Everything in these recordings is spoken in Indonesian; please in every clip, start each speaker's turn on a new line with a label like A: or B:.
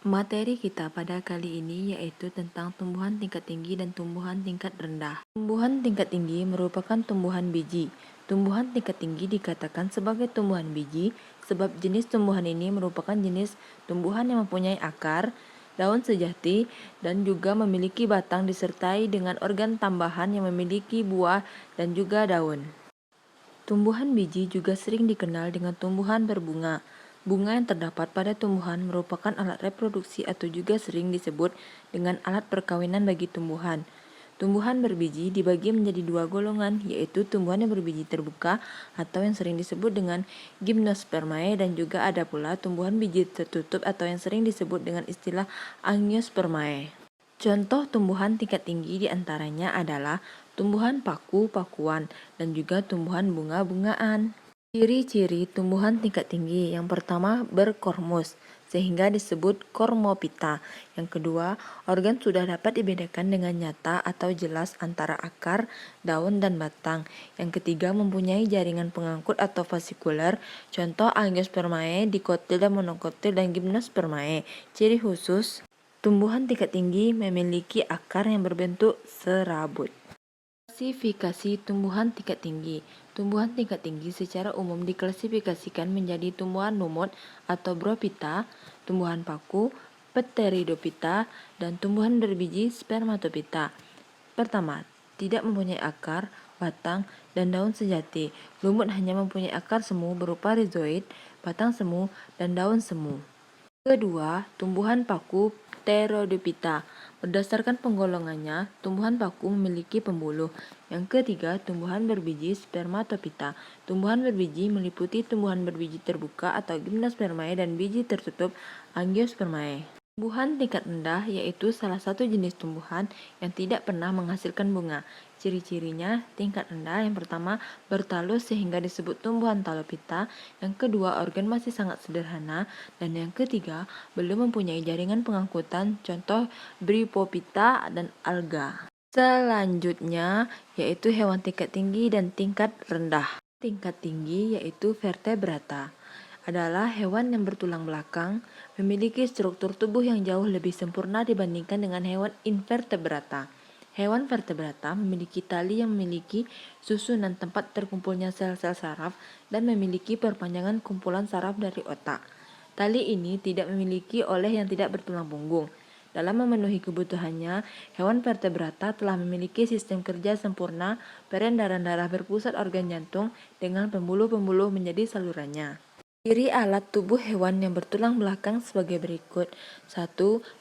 A: Materi kita pada kali ini yaitu tentang tumbuhan tingkat tinggi dan tumbuhan tingkat rendah. Tumbuhan tingkat tinggi merupakan tumbuhan biji. Tumbuhan tingkat tinggi dikatakan sebagai tumbuhan biji sebab jenis tumbuhan ini merupakan jenis tumbuhan yang mempunyai akar, daun sejati, dan juga memiliki batang disertai dengan organ tambahan yang memiliki buah dan juga daun. Tumbuhan biji juga sering dikenal dengan tumbuhan berbunga. Bunga yang terdapat pada tumbuhan merupakan alat reproduksi atau juga sering disebut dengan alat perkawinan bagi tumbuhan. Tumbuhan berbiji dibagi menjadi dua golongan, yaitu tumbuhan yang berbiji terbuka atau yang sering disebut dengan gymnospermae, dan juga ada pula tumbuhan biji tertutup atau yang sering disebut dengan istilah angiospermae. Contoh tumbuhan tingkat tinggi diantaranya adalah tumbuhan paku-pakuan dan juga tumbuhan bunga-bungaan. Ciri-ciri tumbuhan tingkat tinggi yang pertama berkormus, sehingga disebut kormopita. Yang kedua, organ sudah dapat dibedakan dengan nyata atau jelas antara akar, daun, dan batang. Yang ketiga, mempunyai jaringan pengangkut atau fasikuler, contoh angiospermae, dikotil dan monokotil, dan gymnospermae. Ciri khusus, tumbuhan tingkat tinggi memiliki akar yang berbentuk serabut. Klasifikasi tumbuhan tingkat tinggi. Tumbuhan tingkat tinggi secara umum diklasifikasikan menjadi tumbuhan lumut atau brophyta, tumbuhan paku, pteridophyta, dan tumbuhan berbiji spermatophyta. Pertama, tidak mempunyai akar, batang, dan daun sejati. Lumut hanya mempunyai akar semu berupa rhizoid, batang semu, dan daun semu. Kedua, tumbuhan paku pteridophyta. Berdasarkan penggolongannya, tumbuhan paku memiliki pembuluh. Yang ketiga, tumbuhan berbiji spermatophyta. Tumbuhan berbiji meliputi tumbuhan berbiji terbuka atau gymnospermae dan biji tertutup angiospermae. Tumbuhan tingkat rendah yaitu salah satu jenis tumbuhan yang tidak pernah menghasilkan bunga. Ciri-cirinya, tingkat rendah yang pertama bertalus sehingga disebut tumbuhan talophyta, yang kedua organ masih sangat sederhana, dan yang ketiga belum mempunyai jaringan pengangkutan, contoh Bryophyta dan alga. Selanjutnya yaitu hewan tingkat tinggi dan tingkat rendah. Tingkat tinggi yaitu vertebrata adalah hewan yang bertulang belakang, memiliki struktur tubuh yang jauh lebih sempurna dibandingkan dengan hewan invertebrata. Hewan vertebrata memiliki tali yang memiliki susunan tempat terkumpulnya sel-sel saraf dan memiliki perpanjangan kumpulan saraf dari otak. Tali ini tidak memiliki oleh yang tidak bertulang punggung. Dalam memenuhi kebutuhannya, hewan vertebrata telah memiliki sistem kerja sempurna, peredaran darah berpusat organ jantung dengan pembuluh-pembuluh menjadi salurannya. Ciri alat tubuh hewan yang bertulang belakang sebagai berikut. 1.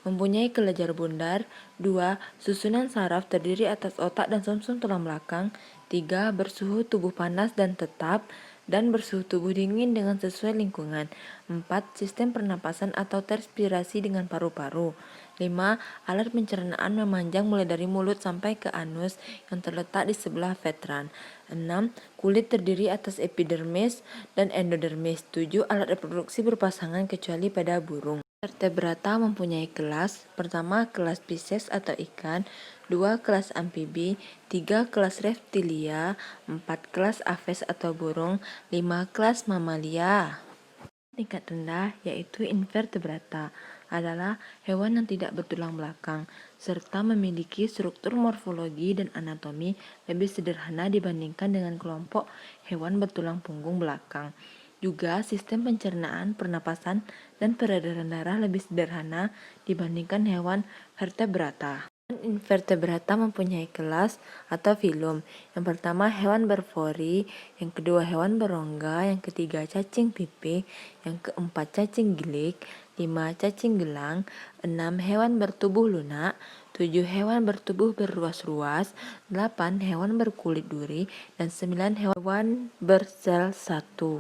A: Mempunyai kelenjar bundar. 2. Susunan saraf terdiri atas otak dan sumsum tulang belakang. 3. Bersuhu tubuh panas dan tetap dan bersuhu tubuh dingin dengan sesuai lingkungan. 4. Sistem pernapasan atau respirasi dengan paru-paru. 5. Alat pencernaan memanjang mulai dari mulut sampai ke anus yang terletak di sebelah vetran. 6. Kulit terdiri atas epidermis dan endodermis. 7. Alat reproduksi berpasangan kecuali pada burung. Vertebrata mempunyai kelas. Pertama, kelas Pisces atau ikan. 2. Kelas amfibi. 3. Kelas reptilia. 4. Kelas aves atau burung. 5. Kelas mamalia. Tingkat rendah yaitu invertebrata adalah hewan yang tidak bertulang belakang serta memiliki struktur morfologi dan anatomi lebih sederhana dibandingkan dengan kelompok hewan bertulang punggung belakang. Juga sistem pencernaan, pernapasan, dan peredaran darah lebih sederhana dibandingkan hewan vertebrata. Invertebrata mempunyai kelas atau filum. Yang pertama hewan berfori, yang kedua hewan berongga, yang ketiga cacing pipih, yang keempat cacing gilik, 5 cacing gelang, 6 hewan bertubuh lunak, 7 hewan bertubuh berruas-ruas, 8 hewan berkulit duri, dan 9 hewan bersel satu.